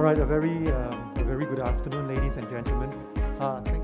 All right, a very good afternoon, ladies and gentlemen. Thank you.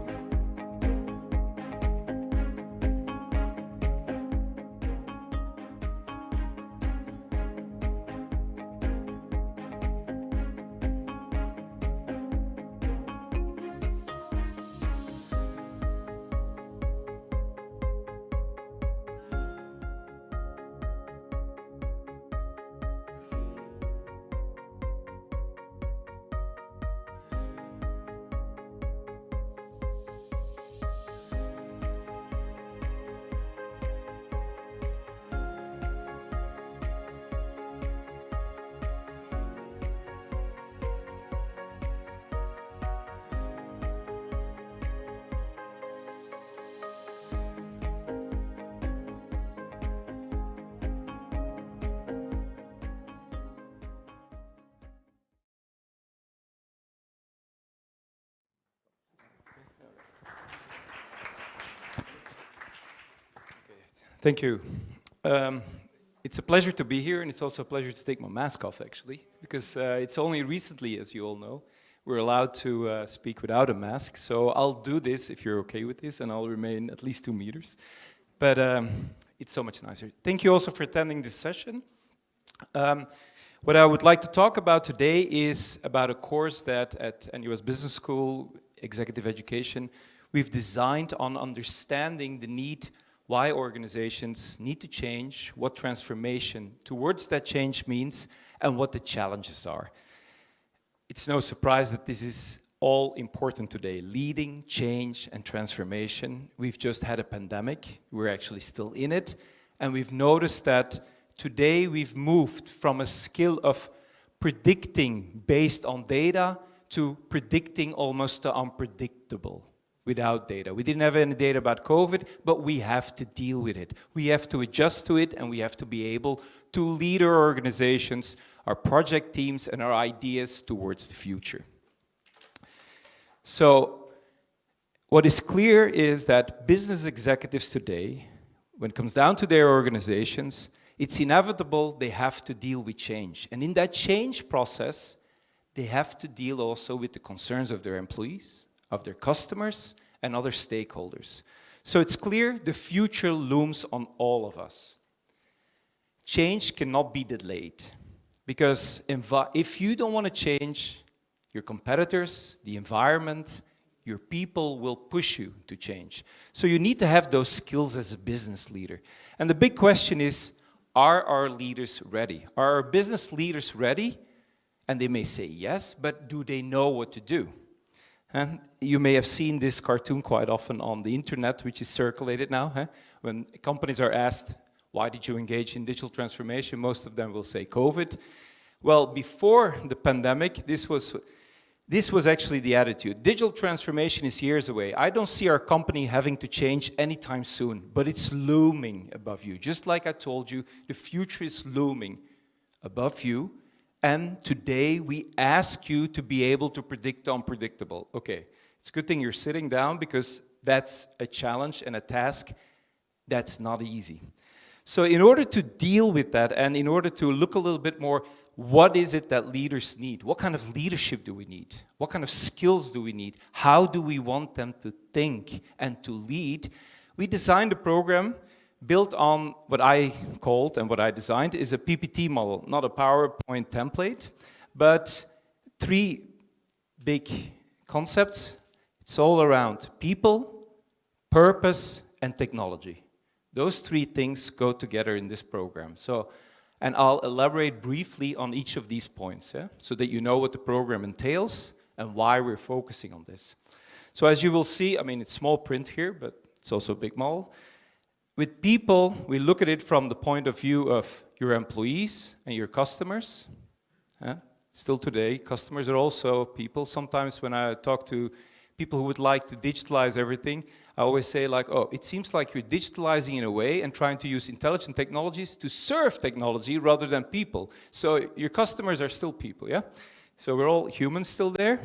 Thank you. It's a pleasure to be here, and it's also a pleasure to take my mask off, actually, because it's only recently, as you all know, we're allowed to speak without a mask. So I'll do this if you're okay with this, and I'll remain at least 2 meters. But it's so much nicer. Thank you also for attending this session. What I would like to talk about today is about a course that at NUS Business School, Executive Education, we've designed on understanding the need why organizations need to change, what transformation towards that change means, and what the challenges are. It's no surprise that this is all important today, leading, change, and transformation. We've just had a pandemic, we're actually still in it, and we've noticed that today we've moved from a skill of predicting based on data to predicting almost the unpredictable. Without data. We didn't have any data about COVID, but we have to deal with it. We have to adjust to it, and we have to be able to lead our organizations, our project teams, and our ideas towards the future. So, what is clear is that business executives today, when it comes down to their organizations, it's inevitable they have to deal with change. And in that change process, they have to deal also with the concerns of their employees, of their customers, and other stakeholders. So it's clear the future looms on all of us. Change cannot be delayed, because if you don't want to change, your competitors, the environment, your people will push you to change. So you need to have those skills as a business leader. And the big question is, are our leaders ready? Are our business leaders ready? And they may say yes, but do they know what to do? You may have seen this cartoon quite often on the internet, which is circulated now. When companies are asked, why did you engage in digital transformation? Most of them will say COVID. Well, before the pandemic, this was actually the attitude. Digital transformation is years away. I don't see our company having to change anytime soon, but it's looming above you. Just like I told you, the future is looming above you. And today we ask you to be able to predict the unpredictable. Okay, it's a good thing you're sitting down, because that's a challenge and a task that's not easy. So in order to deal with that, and in order to look a little bit more, what is it that leaders need? What kind of leadership do we need? What kind of skills do we need? How do we want them to think and to lead? We designed a program built on what I called and what I designed is a PPT model, not a PowerPoint template, but 3 big concepts. It's all around people, purpose, and technology. Those 3 things go together in this program. And I'll elaborate briefly on each of these points, so that you know what the program entails and why we're focusing on this. So as you will see, I mean, it's small print here, but it's also a big model. With people, we look at it from the point of view of your employees and your customers. Still today, customers are also people. Sometimes when I talk to people who would like to digitalize everything, I always say like, oh, it seems like you're digitalizing in a way and trying to use intelligent technologies to serve technology rather than people. So your customers are still people, yeah? So we're all humans still there.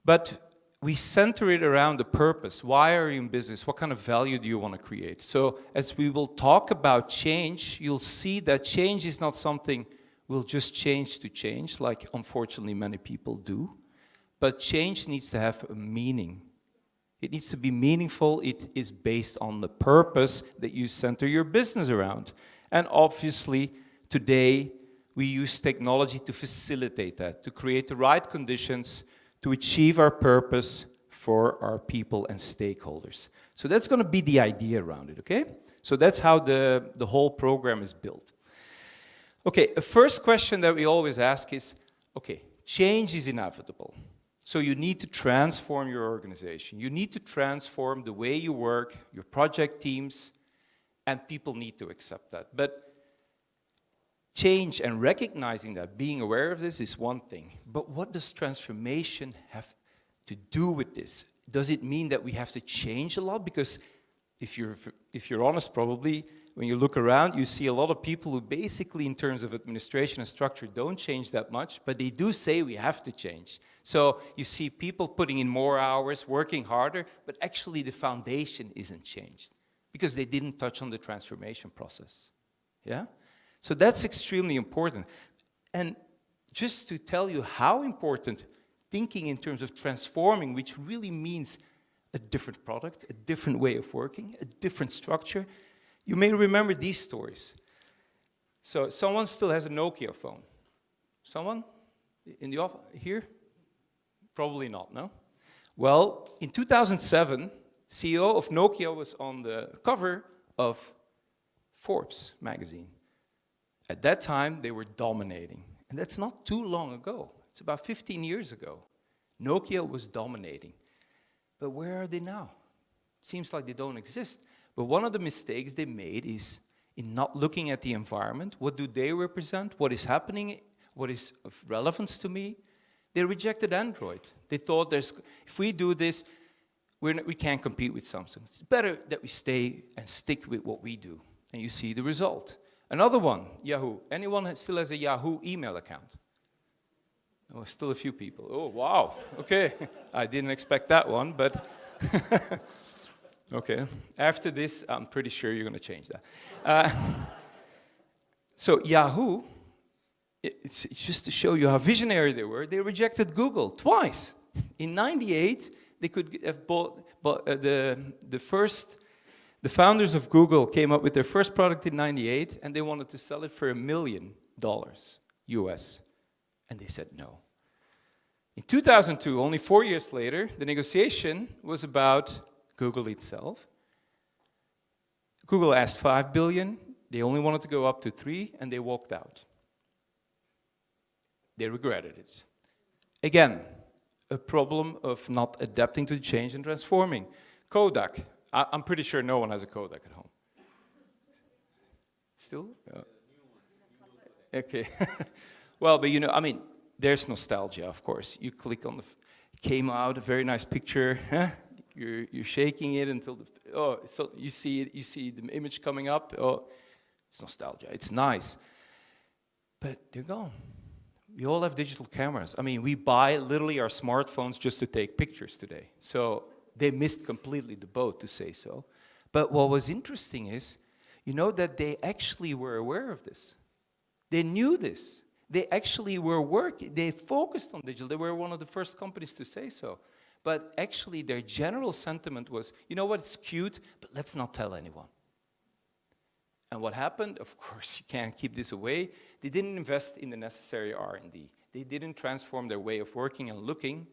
But we center it around the purpose. Why are you in business? What kind of value do you want to create? So as we will talk about change, you'll see that change is not something will just change to change, like unfortunately many people do. But change needs to have a meaning. It needs to be meaningful. It is based on the purpose that you center your business around. And obviously, today, we use technology to facilitate that, to create the right conditions to achieve our purpose for our people and stakeholders. So that's going to be the idea around it, okay? So that's how the whole program is built. Okay, the first question that we always ask is, okay, change is inevitable. So you need to transform your organization. You need to transform the way you work, your project teams, and people need to accept that. But change and recognizing that, being aware of this is one thing. But what does transformation have to do with this? Does it mean that we have to change a lot? Because if you're honest, probably, when you look around, you see a lot of people who basically, in terms of administration and structure, don't change that much, but they do say we have to change. So you see people putting in more hours, working harder, but actually the foundation isn't changed because they didn't touch on the transformation process. Yeah? So that's extremely important. And just to tell you how important thinking in terms of transforming, which really means a different product, a different way of working, a different structure. You may remember these stories. So someone still has a Nokia phone. Someone in the office here? Probably not, no? Well, in 2007, CEO of Nokia was on the cover of Forbes magazine. At that time, they were dominating. And that's not too long ago. It's about 15 years ago. Nokia was dominating. But where are they now? It seems like they don't exist. But one of the mistakes they made is in not looking at the environment. What do they represent? What is happening? What is of relevance to me? They rejected Android. They thought if we do this, we can't compete with Samsung. It's better that we stay and stick with what we do. And you see the result. Another one, Yahoo. Anyone still has a Yahoo email account? Oh, still a few people. Oh, wow. Okay. I didn't expect that one, but okay. After this, I'm pretty sure you're going to change that. So Yahoo, it's just to show you how visionary they were. They rejected Google twice. In '98, they could have bought the founders of Google came up with their first product in '98, and they wanted to sell it for $1 million US. And they said no. In 2002, only 4 years later, the negotiation was about Google itself. Google asked $5 billion. They only wanted to go up to $3 billion, and they walked out. They regretted it. Again, a problem of not adapting to the change and transforming. Kodak. I'm pretty sure no one has a Kodak at home. Still? Okay. Well, but there's nostalgia, of course. You click on came out, a very nice picture. Huh? You're shaking it until so you see it. You see the image coming up. Oh, it's nostalgia. It's nice, but they're gone. We all have digital cameras. We buy literally our smartphones just to take pictures today. So they missed completely the boat, to say so. But what was interesting is, that they actually were aware of this. They knew this. They actually were working. They focused on digital. They were one of the first companies to say so. But actually, their general sentiment was, you know what, it's cute, but let's not tell anyone. And what happened? Of course, you can't keep this away. They didn't invest in the necessary R&D. They didn't transform their way of working and looking.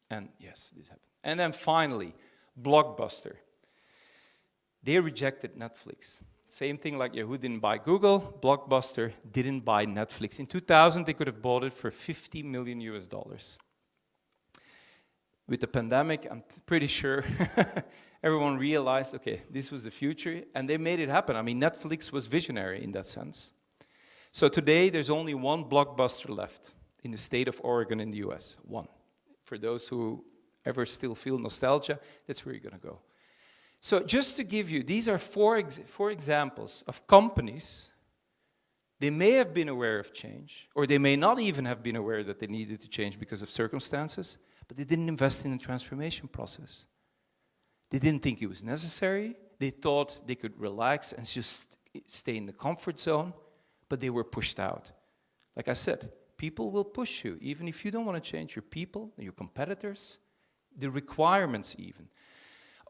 And yes, this happened. And then finally, Blockbuster. They rejected Netflix. Same thing like Yahoo didn't buy Google, Blockbuster didn't buy Netflix. In 2000, they could have bought it for $50 million US. With the pandemic, I'm pretty sure everyone realized, okay, this was the future, and they made it happen. Netflix was visionary in that sense. So today, there's only one Blockbuster left in the state of Oregon in the US. One. For those who ever still feel nostalgia, that's where you're going to go. So just to give you, these are four examples of companies. They may have been aware of change, or they may not even have been aware that they needed to change because of circumstances, but they didn't invest in the transformation process. They didn't think it was necessary. They thought they could relax and just stay in the comfort zone, but they were pushed out. Like I said, people will push you, even if you don't want to change. Your people, your competitors, the requirements even.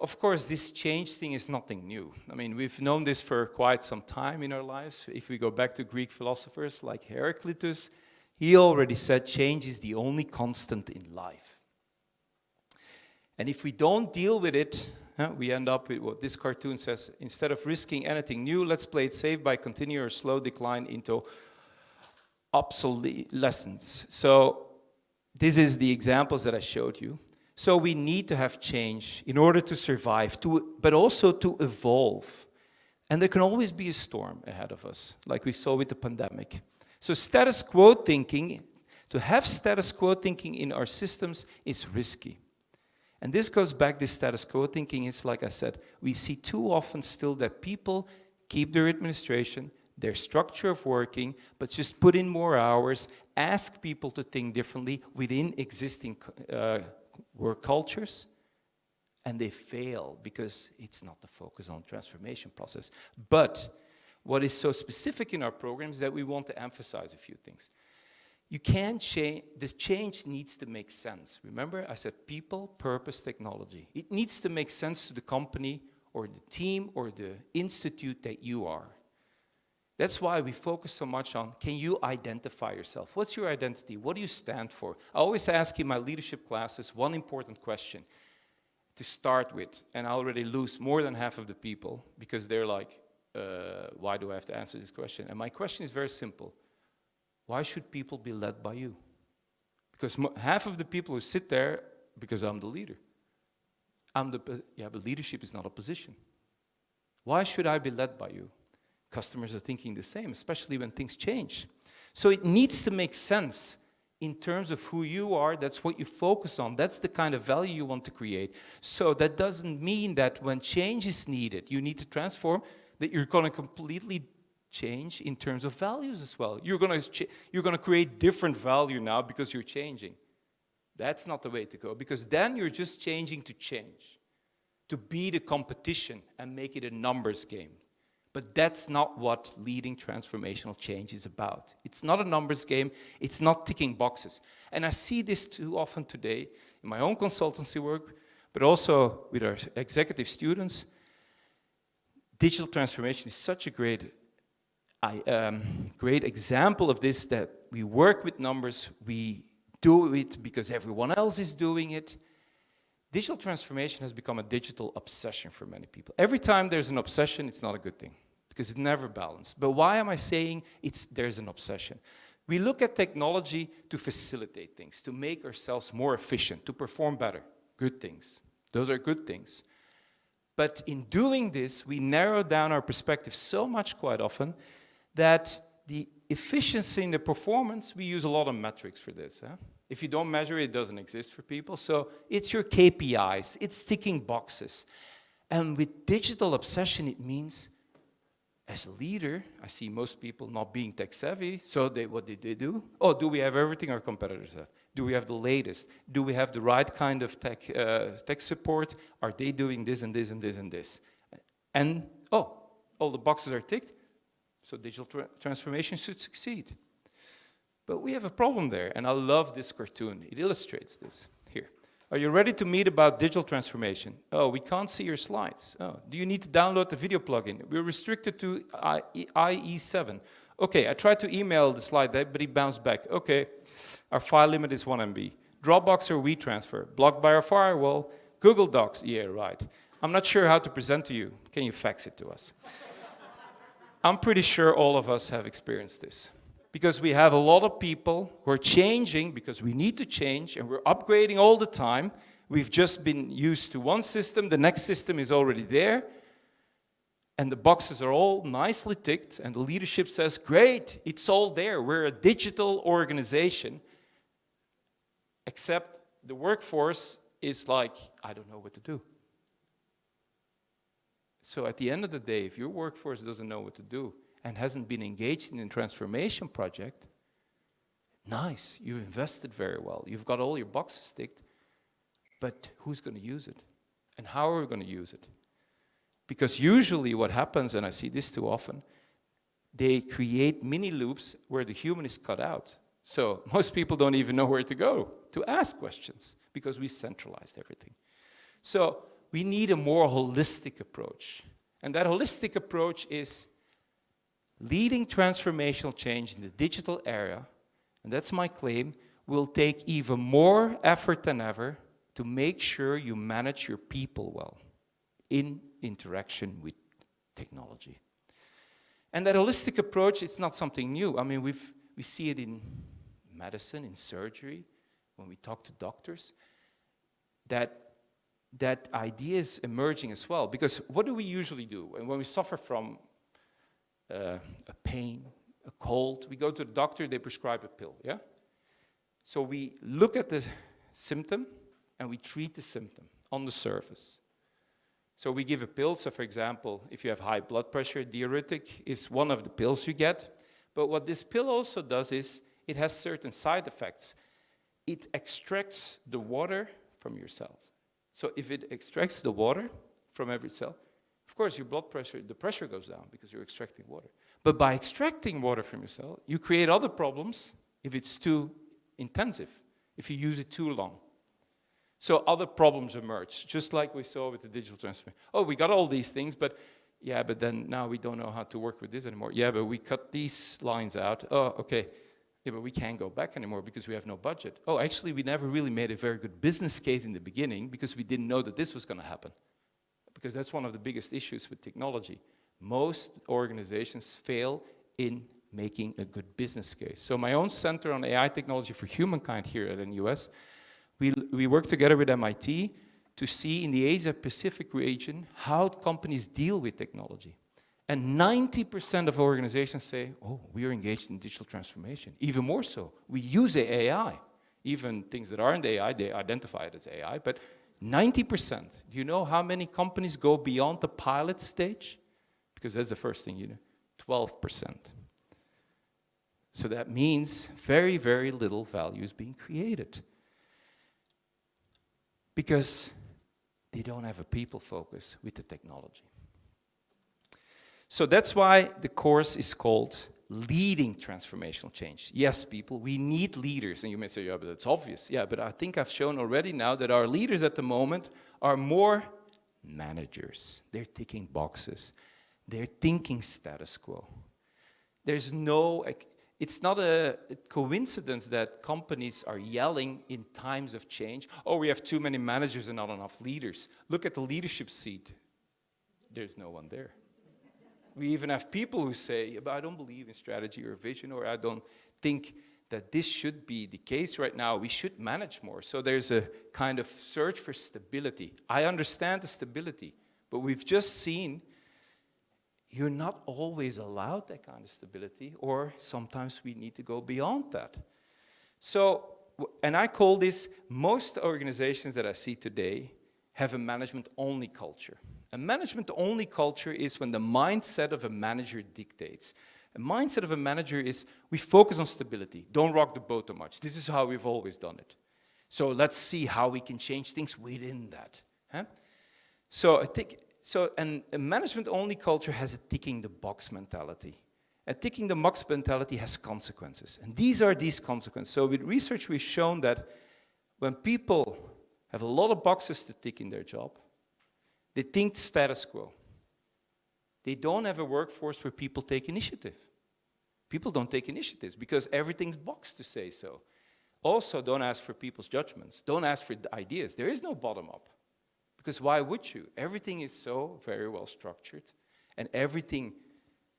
Of course, this change thing is nothing new. I mean, we've known this for quite some time in our lives. If we go back to Greek philosophers like Heraclitus, he already said change is the only constant in life. And if we don't deal with it, we end up with what this cartoon says: instead of risking anything new, let's play it safe by continuing our slow decline into obsolescence. So this is the examples that I showed you. So we need to have change in order to survive, but also to evolve. And there can always be a storm ahead of us, like we saw with the pandemic. So status quo thinking, to have status quo thinking in our systems is risky. And this goes back, this status quo thinking is, like I said, we see too often still that people keep their administration, their structure of working, but just put in more hours, ask people to think differently within existing work cultures, and they fail because it's not the focus on transformation process. But what is so specific in our program is that we want to emphasize a few things. You can't change, this change needs to make sense. Remember, I said people, purpose, technology. It needs to make sense to the company or the team or the institute that you are. That's why we focus so much on, can you identify yourself? What's your identity? What do you stand for? I always ask in my leadership classes one important question to start with, and I already lose more than half of the people because they're like, why do I have to answer this question? And my question is very simple. Why should people be led by you? Because half of the people who sit there, because I'm the leader. But leadership is not a position. Why should I be led by you? Customers are thinking the same, especially when things change. So it needs to make sense in terms of who you are. That's what you focus on. That's the kind of value you want to create. So that doesn't mean that when change is needed, you need to transform, that you're going to completely change in terms of values as well. You're going to create different value now because you're changing. That's not the way to go, because then you're just changing to change, to beat the competition and make it a numbers game. But that's not what leading transformational change is about. It's not a numbers game. It's not ticking boxes. And I see this too often today in my own consultancy work, but also with our executive students. Digital transformation is such a great example of this, that we work with numbers, we do it because everyone else is doing it. Digital transformation has become a digital obsession for many people. Every time there's an obsession, it's not a good thing, because it's never balanced. But why am I saying there's an obsession? We look at technology to facilitate things, to make ourselves more efficient, to perform better. Good things. Those are good things. But in doing this, we narrow down our perspective so much quite often that the efficiency in the performance, we use a lot of metrics for this. If you don't measure it, it doesn't exist for people. So it's your KPIs, it's ticking boxes. And with digital obsession, it means, as a leader, I see most people not being tech savvy, so what did they do? Oh, do we have everything our competitors have? Do we have the latest? Do we have the right kind of tech support? Are they doing this and this and this and this? And, all the boxes are ticked, so digital transformation should succeed. But we have a problem there, and I love this cartoon. It illustrates this. Here. Are you ready to meet about digital transformation? Oh, we can't see your slides. Oh, do you need to download the video plugin? We're restricted to IE7. Okay, I tried to email the slide deck, but it bounced back. Okay, our file limit is 1 MB. Dropbox or WeTransfer? Blocked by our firewall? Google Docs? Yeah, right. I'm not sure how to present to you. Can you fax it to us? I'm pretty sure all of us have experienced this, because we have a lot of people who are changing because we need to change, and we're upgrading all the time. We've just been used to one system, the next system is already there, and the boxes are all nicely ticked, and the leadership says, great, it's all there. We're a digital organization, except the workforce is like, I don't know what to do. So at the end of the day, if your workforce doesn't know what to do and hasn't been engaged in a transformation project, nice, you've invested very well. You've got all your boxes ticked, but who's going to use it? And how are we going to use it? Because usually what happens, and I see this too often, they create mini loops where the human is cut out. So most people don't even know where to go to ask questions because we centralized everything. So we need a more holistic approach. And that holistic approach is leading transformational change in the digital era, and that's my claim, will take even more effort than ever to make sure you manage your people well in interaction with technology. And that holistic approach, it's not something new. I mean, we see it in medicine, in surgery, when we talk to doctors, that idea is emerging as well. Because what do we usually do? When we suffer from a pain, a cold, we go to the doctor, they prescribe a pill, yeah? So we look at the symptom and we treat the symptom on the surface. So we give a pill. So for example, if you have high blood pressure, diuretic is one of the pills you get. But what this pill also does is it has certain side effects. It extracts the water from your cells. So if it extracts the water from every cell, of course your blood pressure, the pressure goes down because you're extracting water. But by extracting water from your cell, you create other problems if it's too intensive, if you use it too long. So other problems emerge, just like we saw with the digital transformation. Oh, we got all these things, but yeah, but then now we don't know how to work with this anymore. Yeah, but we cut these lines out. Oh, okay. Yeah, but we can't go back anymore because we have no budget. Oh, actually, we never really made a very good business case in the beginning because we didn't know that this was going to happen. Because that's one of the biggest issues with technology. Most organizations fail in making a good business case. So my own Center on AI Technology for Humankind here at NUS, we work together with MIT to see in the Asia-Pacific region how companies deal with technology. And 90% of organizations say, oh, we are engaged in digital transformation. Even more so, we use AI. Even things that aren't AI, they identify it as AI, but 90%. Do you know how many companies go beyond the pilot stage? Because that's the first thing you know, 12%. So that means very, very little value is being created. Because they don't have a people focus with the technology. So that's why the course is called Leading Transformational Change. Yes, people, we need leaders. And you may say, yeah, but that's obvious. Yeah, but I think I've shown already now that our leaders at the moment are more managers. They're ticking boxes. They're thinking status quo. There's no... It's not a coincidence that companies are yelling in times of change, oh, we have too many managers and not enough leaders. Look at the leadership seat. There's no one there. We even have people who say, but I don't believe in strategy or vision, or I don't think that this should be the case right now. We should manage more. So there's a kind of search for stability. I understand the stability, but we've just seen you're not always allowed that kind of stability, or sometimes we need to go beyond that. So, and I call this, most organizations that I see today have a management-only culture. A management-only culture is when the mindset of a manager dictates. A mindset of a manager is, we focus on stability. Don't rock the boat too much. This is how we've always done it. So let's see how we can change things within that. Huh? So I think... and a management-only culture has a ticking-the-box mentality. A ticking-the-box mentality has consequences. And these are these consequences. So with research, we've shown that when people have a lot of boxes to tick in their job, they think status quo. They don't have a workforce where people take initiative. People don't take initiatives because everything's boxed to say so. Also, don't ask for people's judgments. Don't ask for ideas. There is no bottom-up. Because why would you? Everything is so very well structured, and everything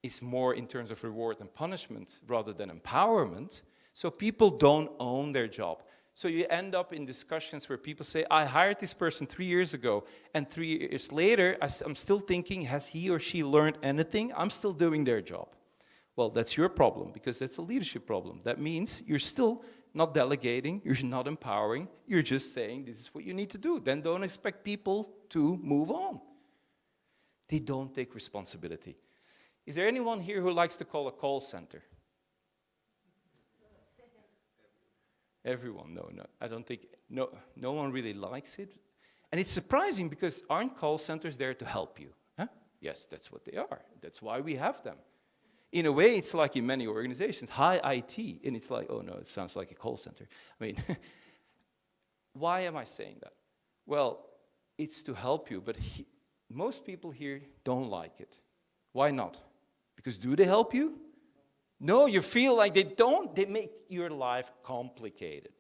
is more in terms of reward and punishment rather than empowerment, so people don't own their job. So you end up in discussions where people say, I hired this person 3 years ago, and 3 years later, I'm still thinking, has he or she learned anything? I'm still doing their job. Well, that's your problem, because that's a leadership problem. That means you're still not delegating, you're not empowering, you're just saying this is what you need to do. Then don't expect people to move on. They don't take responsibility. Is there anyone here who likes to call a call center? Everyone, no, I don't think, no one really likes it. And it's surprising because aren't call centers there to help you? Huh? Yes, that's what they are. That's why we have them. In a way, it's like in many organizations, high IT, and it's like, oh no, it sounds like a call center. I mean, why am I saying that? Well, it's to help you, but most people here don't like it. Why not? Because do they help you? No, you feel like they don't. They make your life complicated.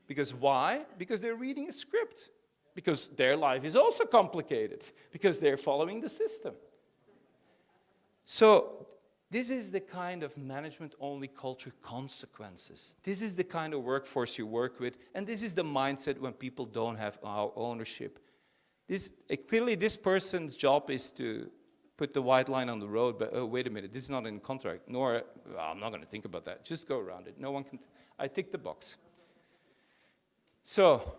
Because why? Because they're reading a script. Because their life is also complicated. Because they're following the system. So this is the kind of management-only culture consequences. This is the kind of workforce you work with. And this is the mindset when people don't have our ownership. Clearly, this person's job is to put the white line on the road, but oh, wait a minute, this is not in the contract, nor, well, I'm not going to think about that. Just go around it. No one can, I tick the box. So,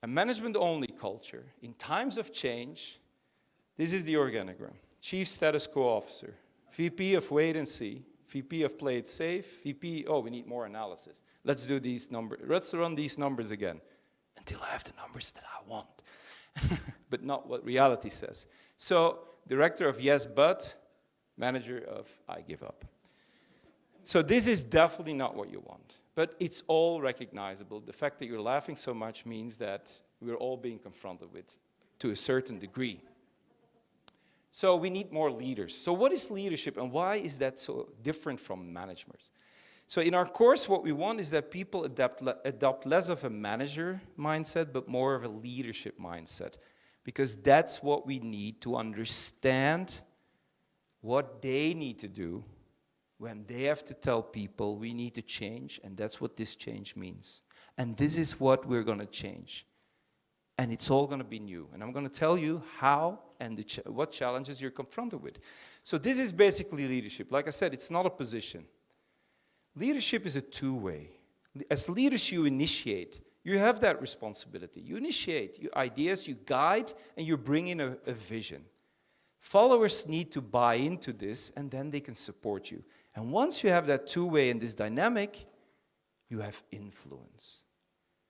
a management-only culture, in times of change, this is the organigram. Chief Status Quo Officer, VP of Wait and See, VP of Play It Safe, VP, oh, we need more analysis. Let's do these numbers, let's run these numbers again, until I have the numbers that I want. But not what reality says. So, director of Yes But, manager of I Give Up. So this is definitely not what you want. But it's all recognizable. The fact that you're laughing so much means that we're all being confronted with to a certain degree. So we need more leaders. So what is leadership and why is that so different from management? So in our course, what we want is that people adopt less of a manager mindset, but more of a leadership mindset. Because that's what we need to understand what they need to do when they have to tell people we need to change, and that's what this change means. And this is what we're going to change. And it's all going to be new. And I'm going to tell you how and what challenges you're confronted with. So this is basically leadership. Like I said, it's not a position. Leadership is a two-way. As leaders, you initiate. You have that responsibility. You initiate your ideas, you guide, and you bring in a vision. Followers need to buy into this, and then they can support you. And once you have that two-way and this dynamic, you have influence.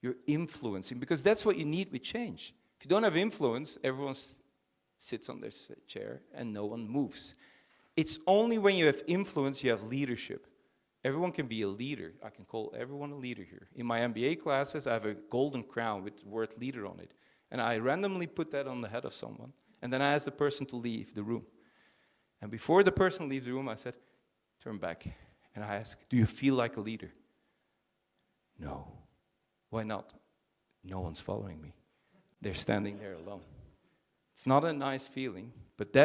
You're influencing, because that's what you need with change. If you don't have influence, everyone sits on their chair and no one moves. It's only when you have influence you have leadership. Everyone can be a leader. I can call everyone a leader here. In my MBA classes, I have a golden crown with the word leader on it. And I randomly put that on the head of someone. And then I asked the person to leave the room. And before the person leaves the room, I said, turn back. And I asked, do you feel like a leader? No. Why not? No one's following me. They're standing there alone. It's not a nice feeling, but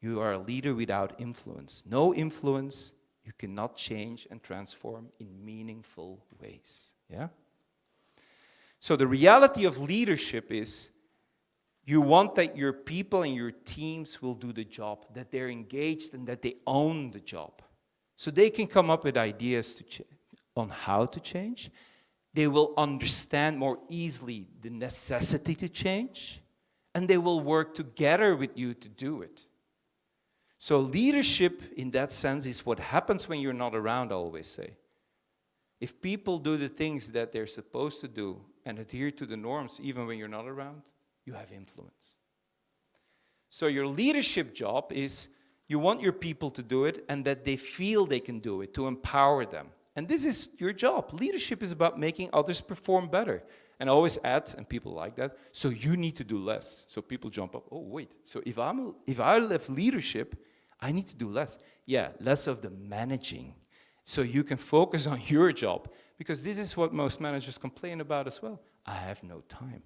you are a leader without influence. No influence, you cannot change and transform in meaningful ways. Yeah? So the reality of leadership is you want that your people and your teams will do the job, that they're engaged and that they own the job. So they can come up with ideas on how to change. They will understand more easily the necessity to change, and they will work together with you to do it. So leadership, in that sense, is what happens when you're not around, I always say. If people do the things that they're supposed to do and adhere to the norms, even when you're not around, you have influence. So your leadership job is you want your people to do it and that they feel they can do it, to empower them. And this is your job. Leadership is about making others perform better. And I always add, and people like that, so you need to do less. So people jump up, oh, wait. So if I have leadership, I need to do less. Yeah, less of the managing. So you can focus on your job. Because this is what most managers complain about as well. I have no time.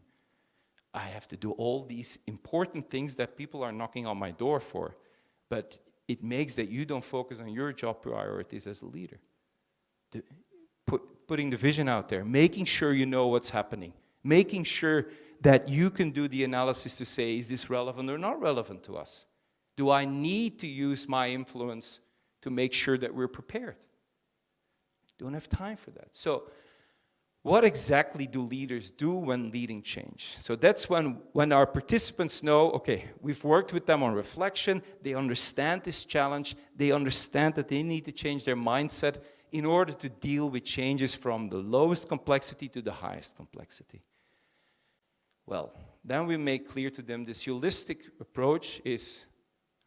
I have to do all these important things that people are knocking on my door for. But it makes that you don't focus on your job priorities as a leader. Putting the vision out there, making sure you know what's happening, making sure that you can do the analysis to say, is this relevant or not relevant to us? Do I need to use my influence to make sure that we're prepared? Don't have time for that. So what exactly do leaders do when leading change? So that's when our participants know, okay, we've worked with them on reflection, they understand this challenge, they understand that they need to change their mindset in order to deal with changes from the lowest complexity to the highest complexity. Well, then we make clear to them this holistic approach is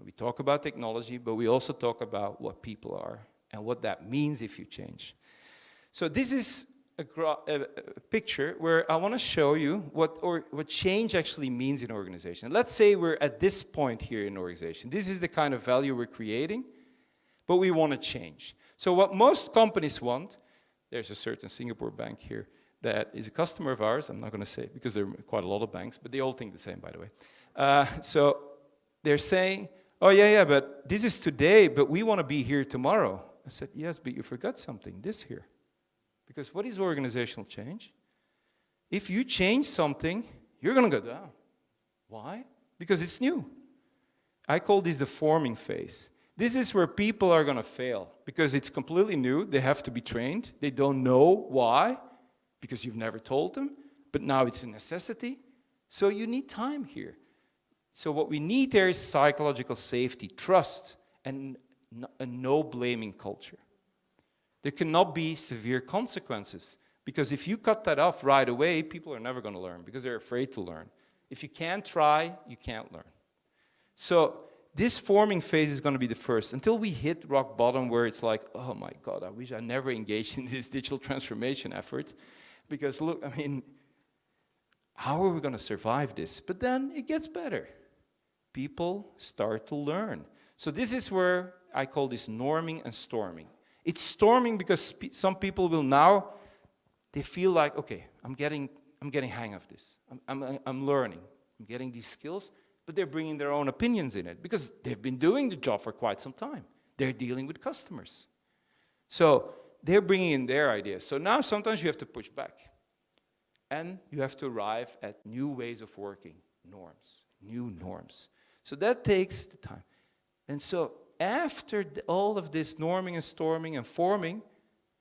We talk about technology, but we also talk about what people are and what that means if you change. So this is a picture where I want to show you what change actually means in organization. Let's say we're at this point here in organization. This is the kind of value we're creating, but we want to change. So what most companies want, there's a certain Singapore bank here that is a customer of ours. I'm not going to say it because there are quite a lot of banks, but they all think the same, by the way. So they're saying, oh, yeah, but this is today, but we want to be here tomorrow. I said, yes, but you forgot something, this here. Because what is organizational change? If you change something, you're going to go down. Why? Because it's new. I call this the forming phase. This is where people are going to fail because it's completely new. They have to be trained. They don't know why, because you've never told them, but now it's a necessity. So you need time here. So what we need there is psychological safety, trust, and a no-blaming culture. There cannot be severe consequences, because if you cut that off right away, people are never going to learn because they're afraid to learn. If you can't try, you can't learn. So this forming phase is going to be the first, until we hit rock bottom where it's like, oh my God, I wish I never engaged in this digital transformation effort. Because look, I mean, how are we going to survive this? But then it gets better. People start to learn. So this is where I call this norming and storming. It's storming because some people will now, they feel like, okay, I'm getting hang of this. I'm learning. I'm getting these skills, but they're bringing their own opinions in it because they've been doing the job for quite some time. They're dealing with customers. So they're bringing in their ideas. So now sometimes you have to push back. And you have to arrive at new ways of working, norms, new norms. So that takes the time. And so after all of this norming and storming and forming,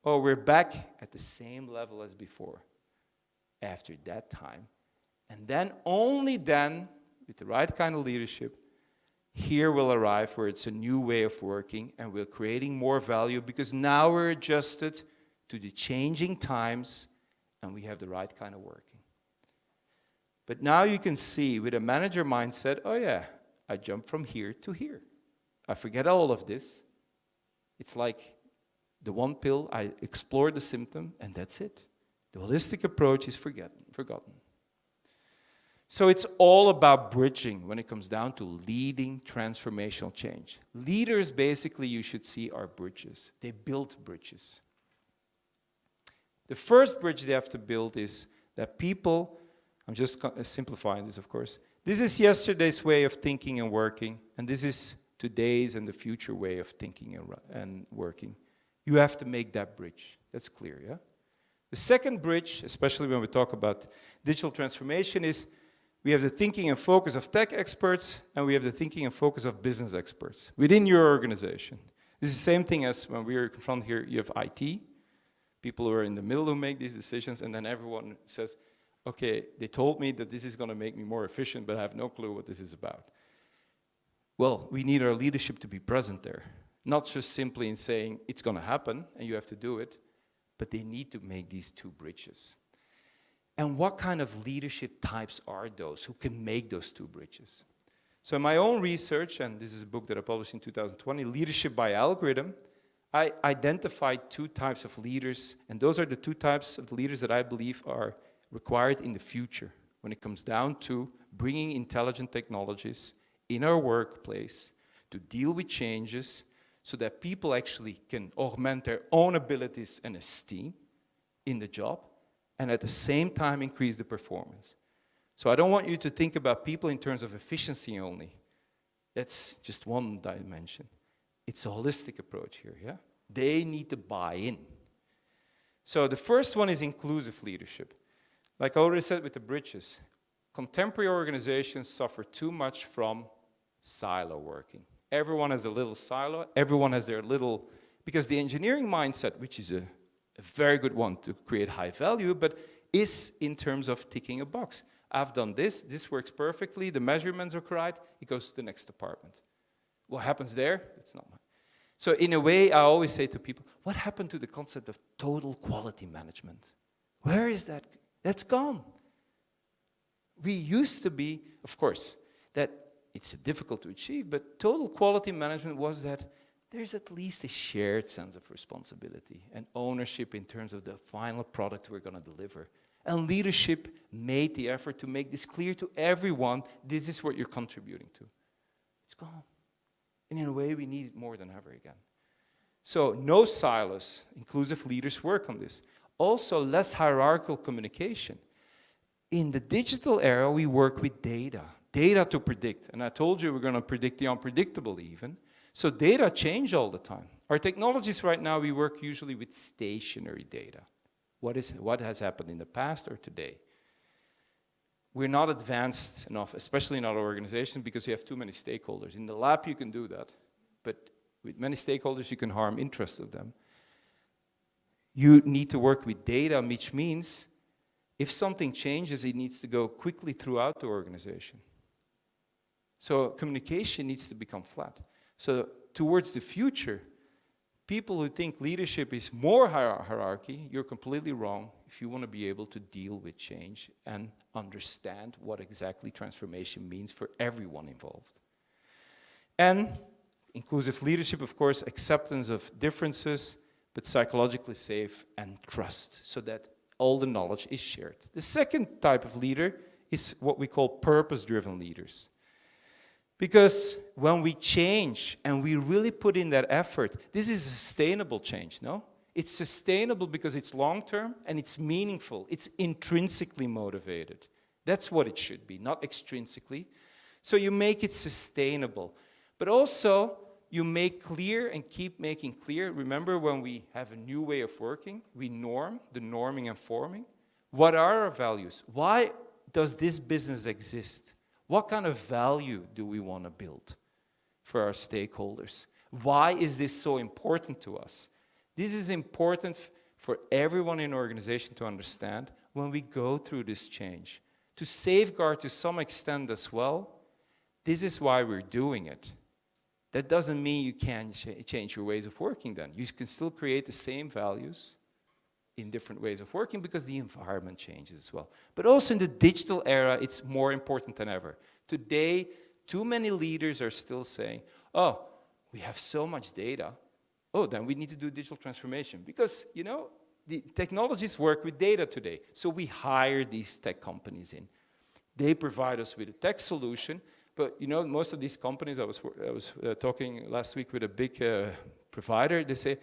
oh, we're back at the same level as before. After that time. And then, only then, with the right kind of leadership, here will arrive where it's a new way of working and we're creating more value because now we're adjusted to the changing times and we have the right kind of working. But now you can see with a manager mindset, oh yeah, I jump from here to here. I forget all of this. It's like the one pill, I explore the symptom and that's it. The holistic approach is forgotten. So it's all about bridging when it comes down to leading transformational change. Leaders, basically, you should see, are bridges. They build bridges. The first bridge they have to build is that people, I'm just simplifying this, of course. This is yesterday's way of thinking and working, and this is today's and the future way of thinking and working. You have to make that bridge. That's clear, yeah? The second bridge, especially when we talk about digital transformation, is we have the thinking and focus of tech experts, and we have the thinking and focus of business experts within your organization. This is the same thing as when we are in front here, you have IT, people who are in the middle who make these decisions, and then everyone says, okay, they told me that this is going to make me more efficient, but I have no clue what this is about. Well, we need our leadership to be present there, not just simply in saying it's going to happen, and you have to do it, but they need to make these two bridges. And what kind of leadership types are those who can make those two bridges? So in my own research, and this is a book that I published in 2020, Leadership by Algorithm, I identified two types of leaders, and those are the two types of leaders that I believe are required in the future when it comes down to bringing intelligent technologies in our workplace to deal with changes so that people actually can augment their own abilities and esteem in the job, and at the same time increase the performance. So I don't want you to think about people in terms of efficiency only. That's just one dimension. It's a holistic approach here, yeah? They need to buy in. So the first one is inclusive leadership. Like I already said with the bridges, contemporary organizations suffer too much from silo working. Everyone has a little silo, everyone has their little, because the engineering mindset, which is a very good one to create high value, but is in terms of ticking a box. I've done this works perfectly, the measurements are correct, it goes to the next department. What happens there? It's not mine. So in a way, I always say to people, what happened to the concept of total quality management? Where is that? That's gone. We used to be, of course, that it's difficult to achieve, but total quality management was that there's at least a shared sense of responsibility and ownership in terms of the final product we're going to deliver. And leadership made the effort to make this clear to everyone, this is what you're contributing to. It's gone. And in a way, we need it more than ever again. So no silos, inclusive leaders work on this. Also, less hierarchical communication. In the digital era, we work with data to predict. And I told you we're going to predict the unpredictable even. So data change all the time. Our technologies right now, we work usually with stationary data. What has happened in the past or today? We're not advanced enough, especially in our organization, because you have too many stakeholders. In the lab, you can do that. But with many stakeholders, you can harm interests of them. You need to work with data, which means if something changes, it needs to go quickly throughout the organization. So communication needs to become flat. So towards the future, people who think leadership is more hierarchy, you're completely wrong if you want to be able to deal with change and understand what exactly transformation means for everyone involved. And inclusive leadership, of course, acceptance of differences, but psychologically safe and trust, so that all the knowledge is shared. The second type of leader is what we call purpose-driven leaders. Because when we change and we really put in that effort, this is a sustainable change, no? It's sustainable because it's long-term and it's meaningful. It's intrinsically motivated. That's what it should be, not extrinsically. So you make it sustainable. But also, you make clear and keep making clear. Remember when we have a new way of working, we norm, the norming and forming. What are our values? Why does this business exist? What kind of value do we want to build for our stakeholders? Why is this so important to us? This is important for everyone in an organization to understand when we go through this change. To safeguard to some extent as well, this is why we're doing it. That doesn't mean you can't change your ways of working then. You can still create the same values in different ways of working because the environment changes as well. But also in the digital era, it's more important than ever. Today, too many leaders are still saying, oh, we have so much data. Oh, then we need to do digital transformation. Because, you know, the technologies work with data today. So we hire these tech companies in. They provide us with a tech solution. But, you know, most of these companies, I was talking last week with a big provider, they say,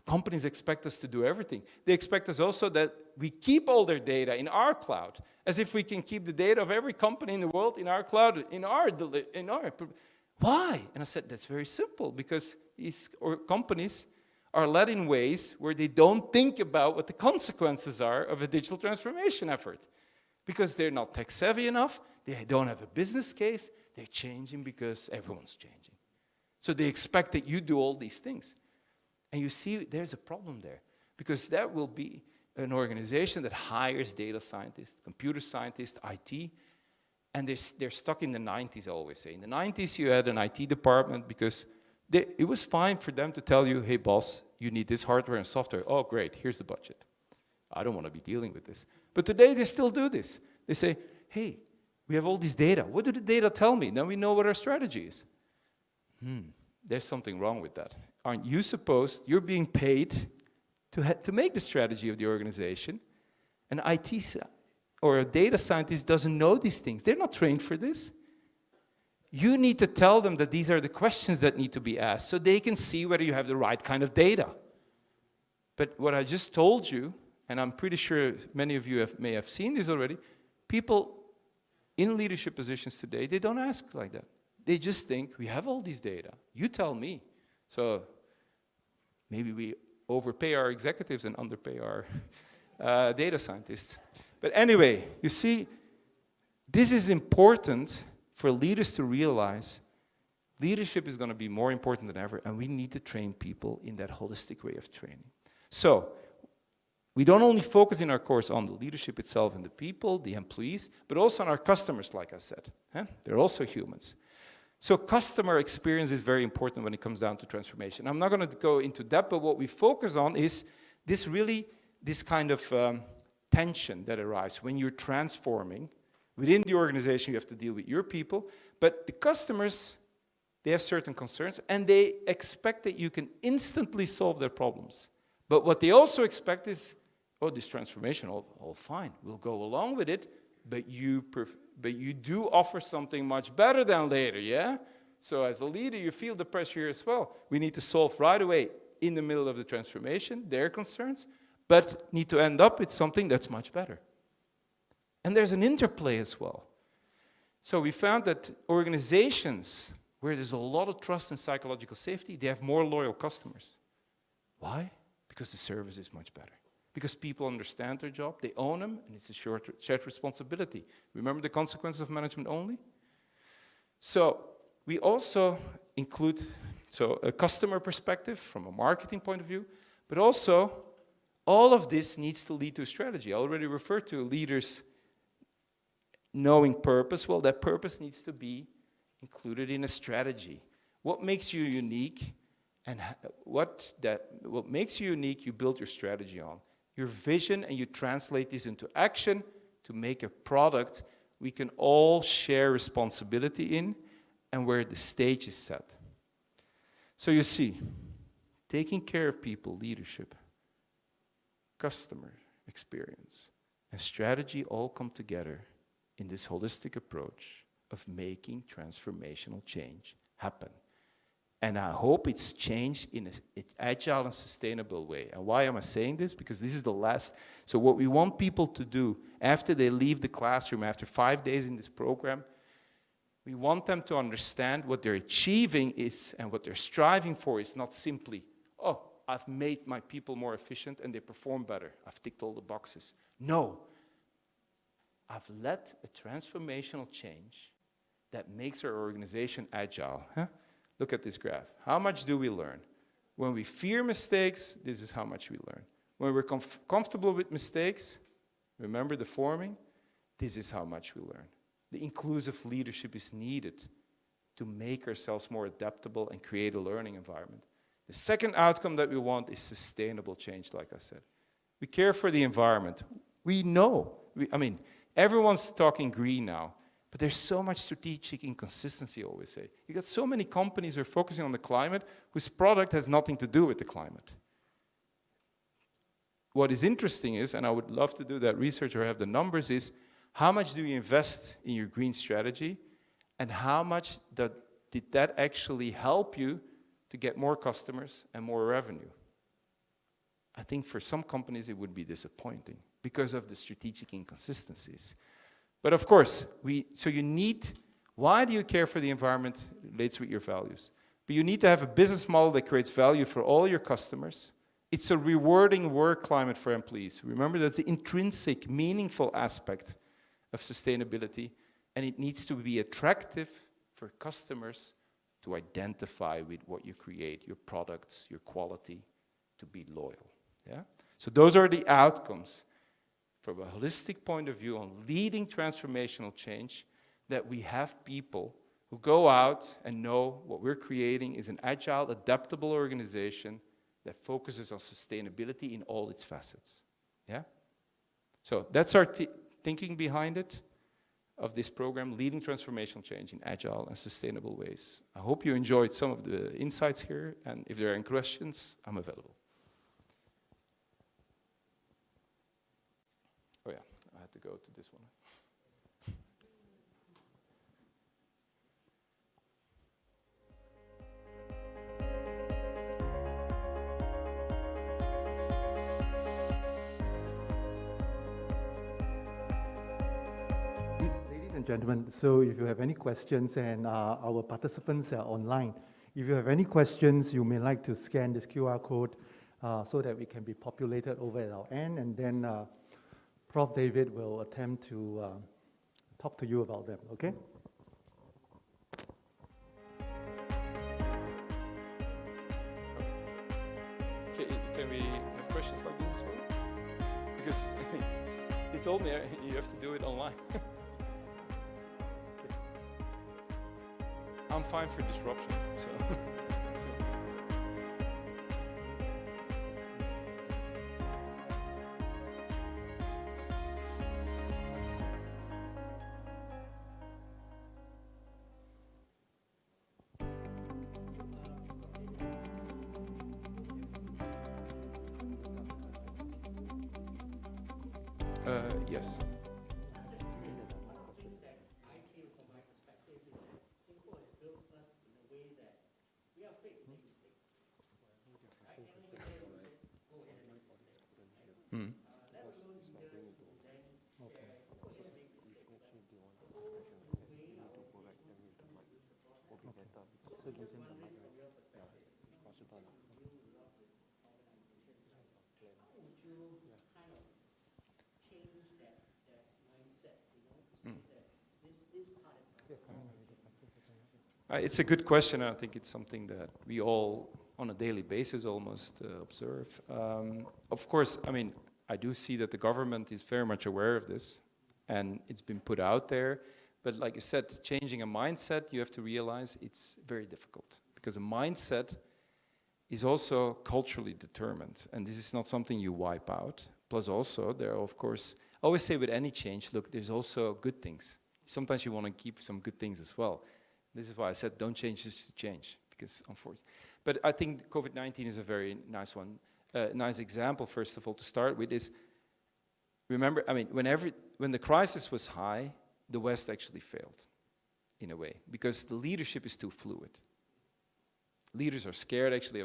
companies expect us to do everything. They expect us also that we keep all their data in our cloud, as if we can keep the data of every company in the world in our cloud, in our. Why? And I said, that's very simple, because these companies are led in ways where they don't think about what the consequences are of a digital transformation effort. Because they're not tech savvy enough, they don't have a business case, they're changing because everyone's changing. So they expect that you do all these things. And you see, there's a problem there, because that will be an organization that hires data scientists, computer scientists, IT, and they're stuck in the 90s, I always say. In the 90s, you had an IT department because it was fine for them to tell you, hey, boss, you need this hardware and software. Oh, great, here's the budget. I don't want to be dealing with this. But today, they still do this. They say, hey, we have all this data. What do the data tell me? Then we know what our strategy is. There's something wrong with that. Aren't you supposed, you're being paid to make the strategy of the organization. An IT or a data scientist doesn't know these things. They're not trained for this. You need to tell them that these are the questions that need to be asked so they can see whether you have the right kind of data. But what I just told you, and I'm pretty sure many of you may have seen this already, people in leadership positions today, they don't ask like that. They just think, we have all these data. You tell me. So maybe we overpay our executives and underpay our data scientists. But anyway, you see, this is important for leaders to realize leadership is going to be more important than ever, and we need to train people in that holistic way of training. So we don't only focus in our course on the leadership itself and the people, the employees, but also on our customers, like I said. They're also humans. So customer experience is very important when it comes down to transformation. I'm not going to go into depth, but what we focus on is this kind of tension that arises when you're transforming Within the organization, you have to deal with your people, but the customers, they have certain concerns, and they expect that you can instantly solve their problems. But what they also expect is, oh, this transformation, all fine, we'll go along with it, but you do offer something much better than later, yeah? So as a leader, you feel the pressure here as well. We need to solve right away in the middle of the transformation their concerns, but need to end up with something that's much better. And there's an interplay as well. So we found that organizations where there's a lot of trust and psychological safety, they have more loyal customers. Why? Because the service is much better. Because people understand their job, they own them, and it's a shared responsibility. Remember the consequences of management only? So we also include a customer perspective from a marketing point of view, but also all of this needs to lead to a strategy. I already referred to leaders knowing purpose. Well, that purpose needs to be included in a strategy. What makes you unique, and what makes you unique, you build your strategy on. Your vision, and you translate this into action to make a product we can all share responsibility in, and where the stage is set. So you see, taking care of people, leadership, customer experience, and strategy all come together in this holistic approach of making transformational change happen. And I hope it's changed in an agile and sustainable way. And why am I saying this? Because this is the last. So what we want people to do after they leave the classroom, after 5 days in this program, we want them to understand what they're achieving is, and what they're striving for is not simply, oh, I've made my people more efficient and they perform better. I've ticked all the boxes. No. I've led a transformational change that makes our organization agile. Huh? Look at this graph. How much do we learn? When we fear mistakes, this is how much we learn. When we're comfortable with mistakes, remember the forming, this is how much we learn. The inclusive leadership is needed to make ourselves more adaptable and create a learning environment. The second outcome that we want is sustainable change, like I said. We care for the environment. We know. Everyone's talking green now. But there's so much strategic inconsistency, I always say. You got so many companies who are focusing on the climate whose product has nothing to do with the climate. What is interesting is, and I would love to do that research or have the numbers, is how much do you invest in your green strategy, and how much did that actually help you to get more customers and more revenue? I think for some companies it would be disappointing because of the strategic inconsistencies. But of course, why do you care for the environment? It relates with your values. But you need to have a business model that creates value for all your customers. It's a rewarding work climate for employees. Remember, that's the intrinsic, meaningful aspect of sustainability, and it needs to be attractive for customers to identify with what you create, your products, your quality, to be loyal. Yeah? So those are the outcomes from a holistic point of view on leading transformational change, that we have people who go out and know what we're creating is an agile, adaptable organization that focuses on sustainability in all its facets. Yeah? So that's our thinking behind it, of this program, Leading Transformational Change in Agile and Sustainable Ways. I hope you enjoyed some of the insights here, and if there are any questions, I'm available. Oh yeah, I had to go to this one. Ladies and gentlemen, so if you have any questions, and our participants are online, if you have any questions, you may like to scan this QR code so that we can be populated over at our end, and then Prof. David will attempt to talk to you about them, okay? Can we have questions like this as well? Because he told me you have to do it online. Okay. I'm fine for disruption, so. Yes. Mm. It's a good question, and I think it's something that we all, on a daily basis, almost observe. Of course, I mean, I do see that the government is very much aware of this, and it's been put out there. But like you said, changing a mindset, you have to realize it's very difficult, because a mindset is also culturally determined, and this is not something you wipe out. Plus also, there are, of course, I always say with any change, look, there's also good things. Sometimes you want to keep some good things as well. This is why I said don't change just to change, because unfortunately. But I think COVID-19 is a very nice one. Nice example, first of all, to start with is, remember, I mean, when the crisis was high, the West actually failed, in a way, because the leadership is too fluid. Leaders are scared, actually,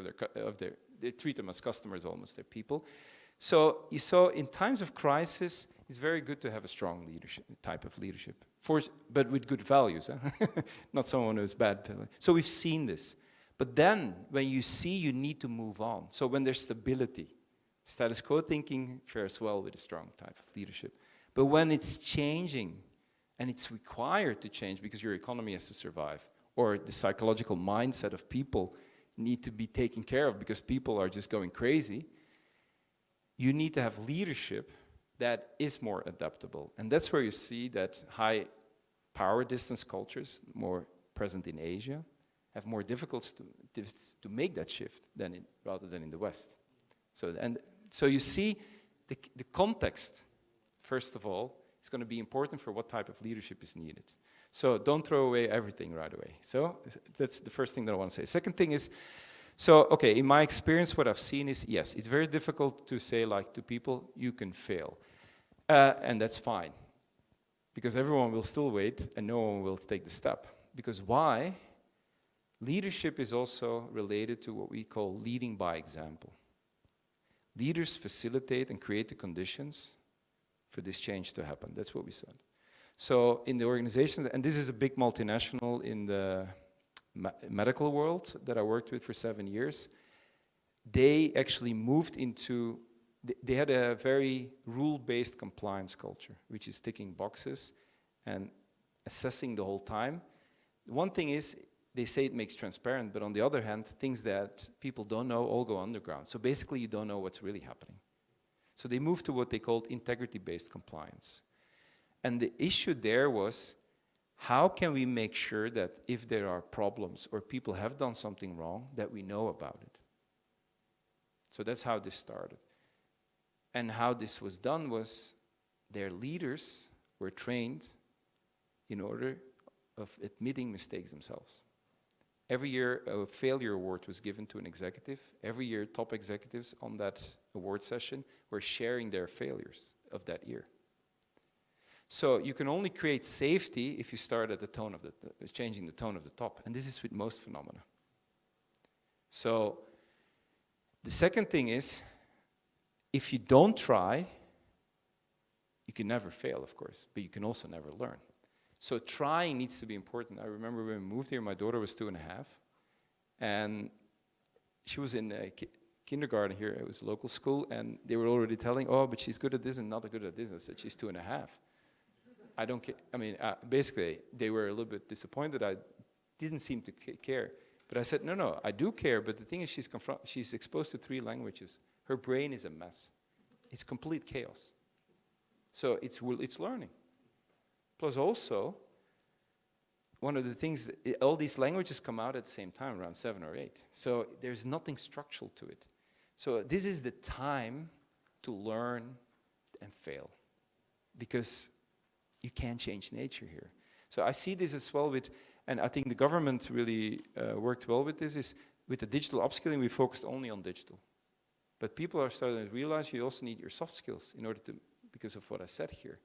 they treat them as customers almost, they're people. So you saw in times of crisis, it's very good to have a strong leadership, type of leadership, but with good values, not someone who's bad. So we've seen this. But then, when you see you need to move on, so when there's stability, status quo thinking fares well with a strong type of leadership. But when it's changing, and it's required to change because your economy has to survive, or the psychological mindset of people need to be taken care of because people are just going crazy, you need to have leadership that is more adaptable. And that's where you see that high power distance cultures, more present in Asia, have more difficulties to make that shift rather than in the West. So you see the context, first of all, is going to be important for what type of leadership is needed. So don't throw away everything right away. So that's the first thing that I want to say. Second thing is, so, okay, in my experience, what I've seen is, yes, it's very difficult to say, like, to people, you can fail. And that's fine. Because everyone will still wait, and no one will take the step. Because why? Leadership is also related to what we call leading by example. Leaders facilitate and create the conditions for this change to happen. That's what we said. So in the organization, and this is a big multinational in the medical world that I worked with for 7 years, they actually moved into, they had a very rule-based compliance culture, which is ticking boxes and assessing the whole time. One thing is, they say it makes transparent, but on the other hand, things that people don't know all go underground. So basically, you don't know what's really happening. So they moved to what they called integrity-based compliance. And the issue there was, how can we make sure that if there are problems or people have done something wrong, that we know about it? So that's how this started. And how this was done was their leaders were trained in order of admitting mistakes themselves. Every year, a failure award was given to an executive. Every year, top executives on that award session were sharing their failures of that year. So you can only create safety if you start at the tone of changing the tone of the top. And this is with most phenomena. So the second thing is, if you don't try, you can never fail, of course, but you can also never learn. So trying needs to be important. I remember when we moved here, my daughter was 2.5, and she was in kindergarten here. It was a local school, and they were already telling, oh, but she's good at this and not good at this. I said, she's 2.5. I don't care. I mean, basically, they were a little bit disappointed. I didn't seem to care. But I said, no, I do care. But the thing is, she's exposed to 3 languages. Her brain is a mess. It's complete chaos. So it's learning. Plus also, one of the things, all these languages come out at the same time, around 7 or 8. So there's nothing structural to it. So this is the time to learn and fail. Because you can't change nature here. So I see this as well with, and I think the government really worked well with this, is with the digital upskilling, we focused only on digital. But people are starting to realize you also need your soft skills in order because of what I said here.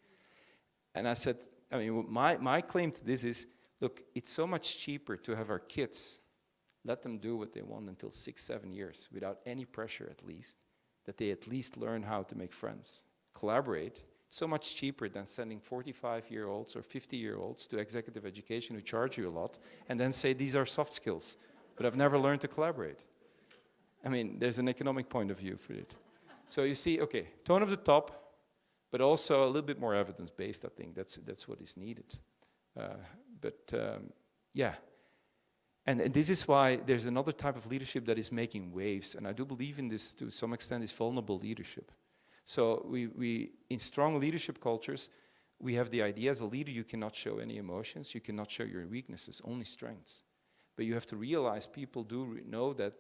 And I said, I mean, my claim to this is, look, it's so much cheaper to have our kids, let them do what they want until 6, 7 years, without any pressure at least, that they at least learn how to make friends, collaborate. It's so much cheaper than sending 45-year-olds or 50-year-olds to executive education who charge you a lot, and then say, these are soft skills, but I've never learned to collaborate. I mean, there's an economic point of view for it. So you see, okay, tone of the top, but also a little bit more evidence-based, I think. That's what is needed. Yeah. And this is why there's another type of leadership that is making waves, and I do believe in this to some extent, is vulnerable leadership. So we in strong leadership cultures, we have the idea as a leader, you cannot show any emotions, you cannot show your weaknesses, only strengths. But you have to realize people do know that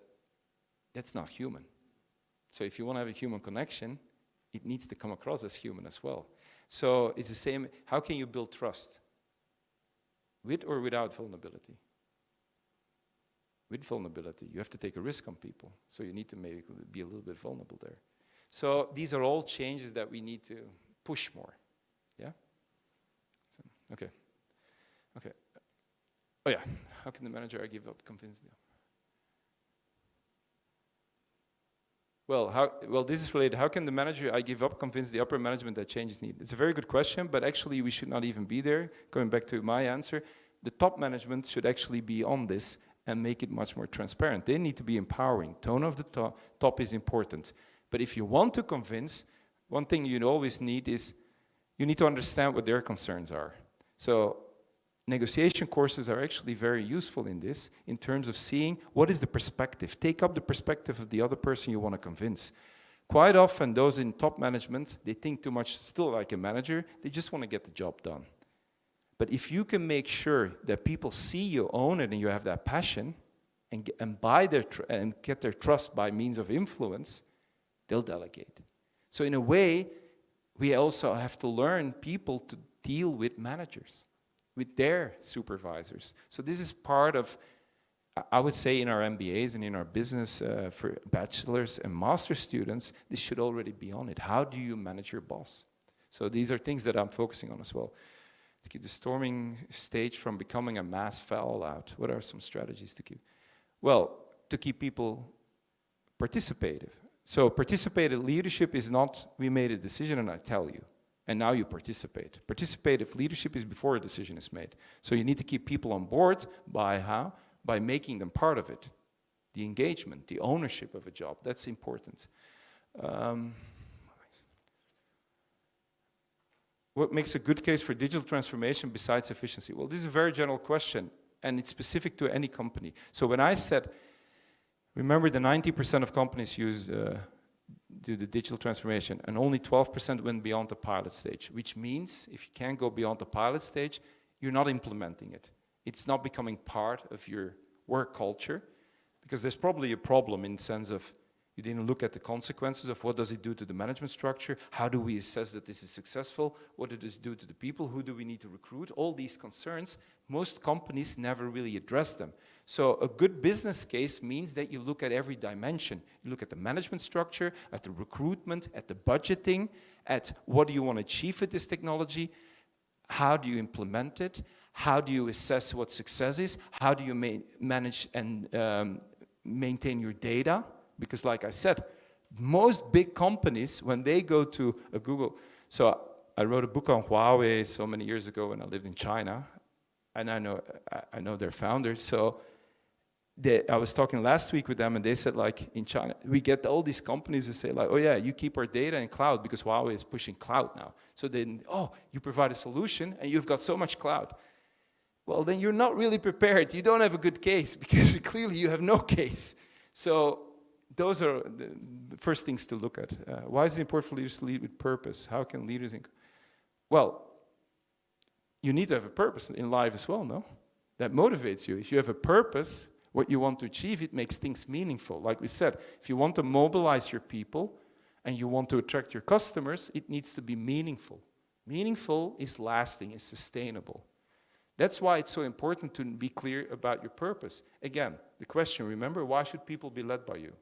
that's not human. So if you want to have a human connection, it needs to come across as human as well. So it's the same, how can you build trust? With or without vulnerability? With vulnerability, you have to take a risk on people. So you need to maybe be a little bit vulnerable there. So these are all changes that we need to push more. Yeah? So, okay. Oh yeah, how can the manager I give up convince them? Well, this is related. How can the manager I give up convince the upper management that change is needed? It's a very good question, but actually we should not even be there. Going back to my answer, the top management should actually be on this and make it much more transparent. They need to be empowering. Tone of the top is important. But if you want to convince, one thing you always need is you need to understand what their concerns are. So negotiation courses are actually very useful in this, in terms of seeing what is the perspective. Take up the perspective of the other person you want to convince. Quite often, those in top management, they think too much still like a manager. They just want to get the job done. But if you can make sure that people see you own it and you have that passion, and get their trust by means of influence, they'll delegate. So in a way, we also have to learn people to deal with managers, with their supervisors. So this is part of, I would say, in our MBAs and in our business for bachelor's and master's students, this should already be on it. How do you manage your boss? So these are things that I'm focusing on as well. To keep the storming stage from becoming a mass fallout, what are some strategies to keep? Well, to keep people participative. So participative leadership is not, we made a decision and I tell you, and now you participate. Participative leadership is before a decision is made. So you need to keep people on board by how? By making them part of it. The engagement, the ownership of a job, that's important. What makes a good case for digital transformation besides efficiency? Well, this is a very general question, and it's specific to any company. So when I said, remember the 90% of companies do the digital transformation, and only 12% went beyond the pilot stage, which means if you can't go beyond the pilot stage, you're not implementing it. It's not becoming part of your work culture, because there's probably a problem in the sense of you didn't look at the consequences of what does it do to the management structure, how do we assess that this is successful, what does this do to the people, who do we need to recruit, all these concerns, most companies never really address them. So a good business case means that you look at every dimension. You look at the management structure, at the recruitment, at the budgeting, at what do you want to achieve with this technology, how do you implement it, how do you assess what success is, how do you manage and maintain your data. Because like I said, most big companies, when they go to a Google, so I wrote a book on Huawei so many years ago when I lived in China, and I know their founders, so I was talking last week with them, and they said, like, in China, we get all these companies who say, like, oh yeah, you keep our data in cloud, because Huawei is pushing cloud now. So then, oh, you provide a solution, and you've got so much cloud. Well, then you're not really prepared. You don't have a good case, because clearly you have no case. So those are the first things to look at. Why is it important for leaders to lead with purpose? How can leaders... Well, you need to have a purpose in life as well, no? That motivates you. If you have a purpose, what you want to achieve, it makes things meaningful. Like we said, if you want to mobilize your people and you want to attract your customers, it needs to be meaningful. Meaningful is lasting, is sustainable. That's why it's so important to be clear about your purpose. Again, the question, remember, why should people be led by you?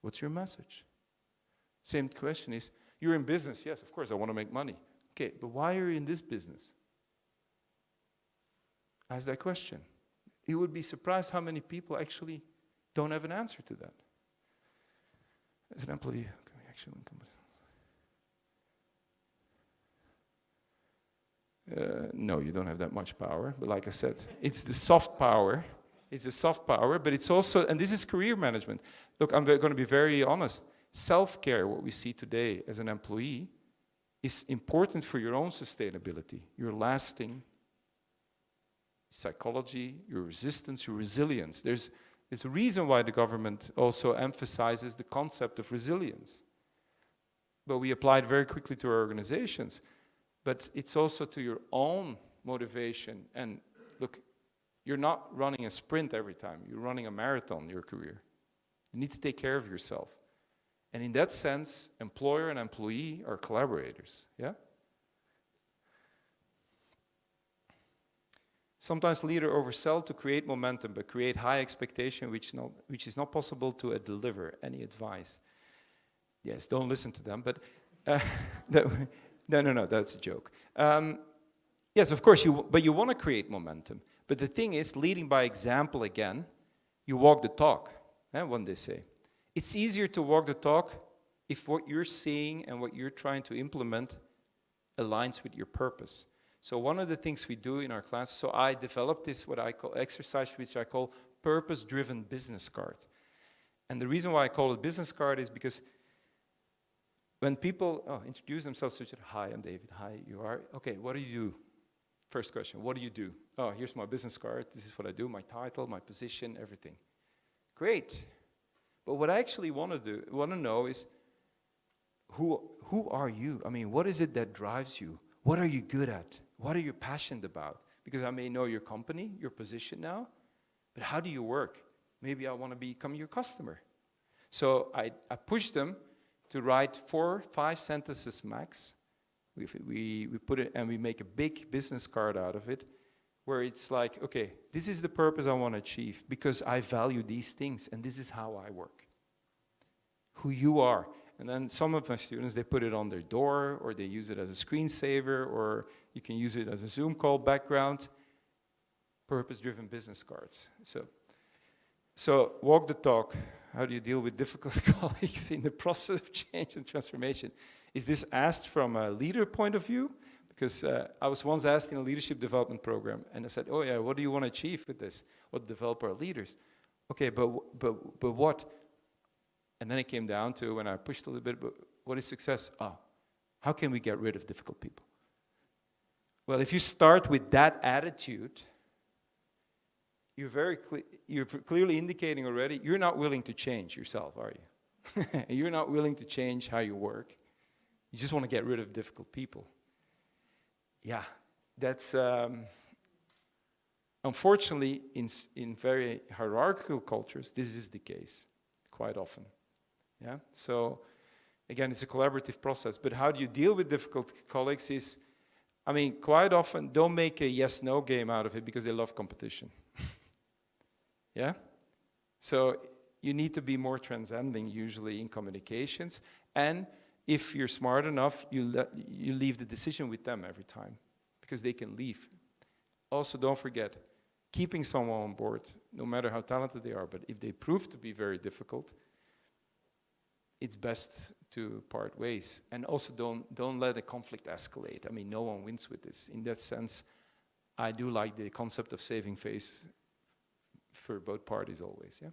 What's your message? Same question is, You're in business. Yes, of course, I want to make money. Okay, but why are you in this business? Ask that question. You would be surprised how many people actually don't have an answer to that. As an employee, actual income. No, you don't have that much power. But like I said, it's the soft power. It's the soft power, but it's also, and this is career management. Look, I'm going to be very honest. Self-care, what we see today as an employee, is important for your own sustainability, your lasting psychology, your resistance, your resilience. There's a reason why the government also emphasizes the concept of resilience. But we apply it very quickly to our organizations. But it's also to your own motivation. And look, you're not running a sprint every time. You're running a marathon, your career. You need to take care of yourself. And in that sense, employer and employee are collaborators, yeah? Sometimes leaders oversell to create momentum, but create high expectation, which is not possible to deliver. Any advice? Yes, don't listen to them, but no, that's a joke. Yes, of course, but you want to create momentum. But the thing is, leading by example again, you walk the talk, one they say. It's easier to walk the talk if what you're seeing and what you're trying to implement aligns with your purpose. So one of the things we do in our class, so I developed this, what I call exercise, which I call purpose-driven business card. And the reason why I call it business card is because when people introduce themselves to each other, hi, I'm David, hi, you are, okay, what do you do? First question, what do you do? Oh, here's my business card, this is what I do, my title, my position, everything. Great. But what I actually want to know is, who are you? I mean, what is it that drives you? What are you good at? What are you passionate about? Because I may know your company, your position now, but how do you work? Maybe I want to become your customer. So I push them to write 4 or 5 sentences max. We put it, and we make a big business card out of it, where it's like, okay, this is the purpose I want to achieve because I value these things, and this is how I work. Who you are. And then some of my students, they put it on their door, or they use it as a screensaver, or you can use it as a Zoom call background. Purpose-driven business cards. So walk the talk. How do you deal with difficult colleagues in the process of change and transformation? Is this asked from a leader point of view? Because I was once asked in a leadership development program, and I said, oh yeah, what do you want to achieve with this? What develop our leaders? Okay, but what? And then it came down to, when I pushed a little bit, but what is success? How can we get rid of difficult people? Well, if you start with that attitude, you're clearly indicating already, you're not willing to change yourself, are you? You're not willing to change how you work. You just want to get rid of difficult people. Yeah, that's, unfortunately, in very hierarchical cultures, this is the case quite often. Yeah, so again, it's a collaborative process, but how do you deal with difficult colleagues is, I mean, quite often don't make a yes-no game out of it because they love competition. Yeah? So you need to be more transcending usually in communications, and if you're smart enough, you leave the decision with them every time because they can leave. Also, don't forget, keeping someone on board, no matter how talented they are, but if they prove to be very difficult, it's best to part ways. And also don't let a conflict escalate. I mean, no one wins with this. In that sense, I do like the concept of saving face for both parties always, yeah?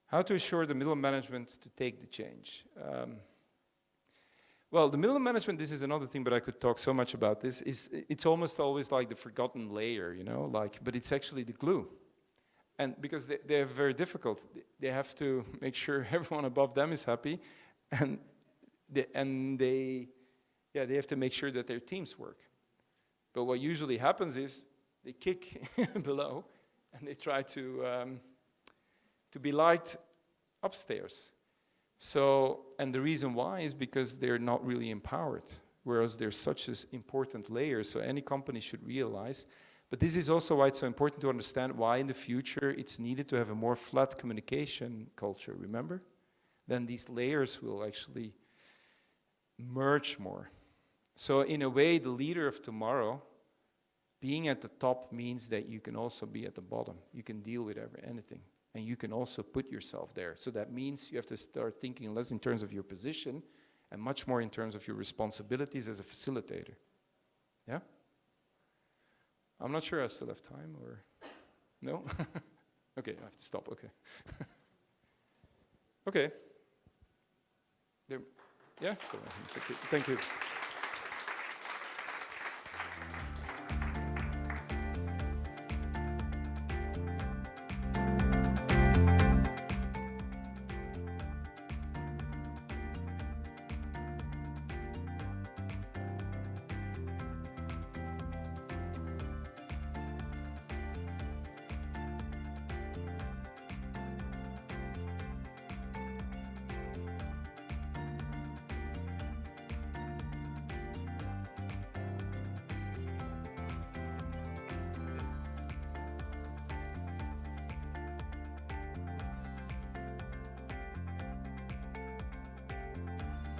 How to assure the middle management to take the change? Well, the middle management, this is another thing, but I could talk so much about this, it's almost always like the forgotten layer, you know, but it's actually the glue. And because they're very difficult, they have to make sure everyone above them is happy, and they have to make sure that their teams work. But what usually happens is they kick below, and they try to be liked upstairs. So, and the reason why is because they're not really empowered, whereas there's such an important layer. So any company should realize. But this is also why it's so important to understand why in the future it's needed to have a more flat communication culture, remember? Then these layers will actually merge more. So in a way, the leader of tomorrow, being at the top means that you can also be at the bottom. You can deal with anything. And you can also put yourself there. So that means you have to start thinking less in terms of your position and much more in terms of your responsibilities as a facilitator. Yeah? I'm not sure I still have time, or... No? Okay, I have to stop, okay. Okay. Yeah, still, thank you.